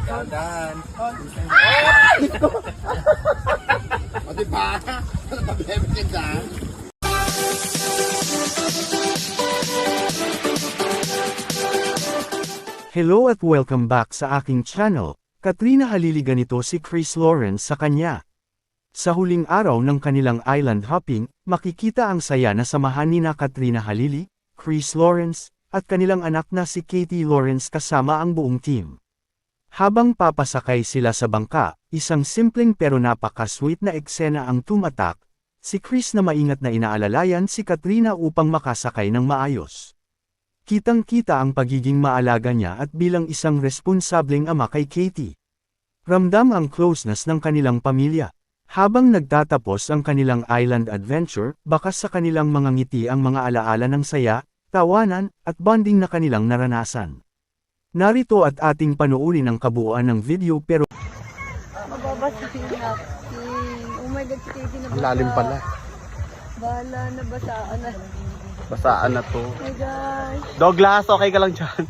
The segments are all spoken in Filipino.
Dahan. O diba? Problema ka dyan. Hello at welcome back sa aking channel. Katrina Halili, ganito si Chris Lawrence sa kanya. Sa huling araw ng kanilang island hopping, makikita ang saya na samahan ni Katrina Halili, Chris Lawrence, at kanilang anak na si Katie Lawrence kasama ang buong team. Habang papasakay sila sa bangka, isang simpleng pero napaka-sweet na eksena ang tumatak, si Chris na maingat na inaalalayan si Katrina upang makasakay ng maayos. Kitang-kita ang pagiging maalaga niya at bilang isang responsableng ama kay Katie. Ramdam ang closeness ng kanilang pamilya. Habang nagtatapos ang kanilang island adventure, bakas sa kanilang mga ngiti ang mga alaala ng saya, tawanan, at bonding na kanilang naranasan. Narito at ating panuurin ang kabuuan ng video pero Mababasa yung napkin. Oh my God, si Katie nabasa. Ang lalim pala. Bala, nabasaan na. Basaan na to. Oh my gosh. Douglas, okay ka lang dyan?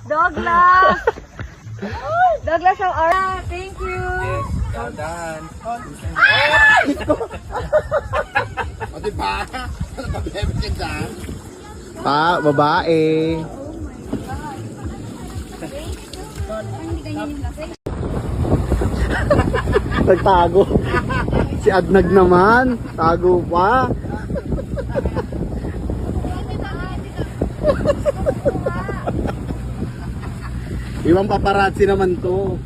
Douglas! Douglas, how are you? Thank you. Dahan. O diba? Problema ka dyan. Pa, babae. Nagtago. Si Adnag naman. Tago pa. Ibang paparazzi naman to.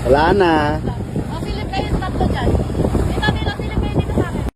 Wala na.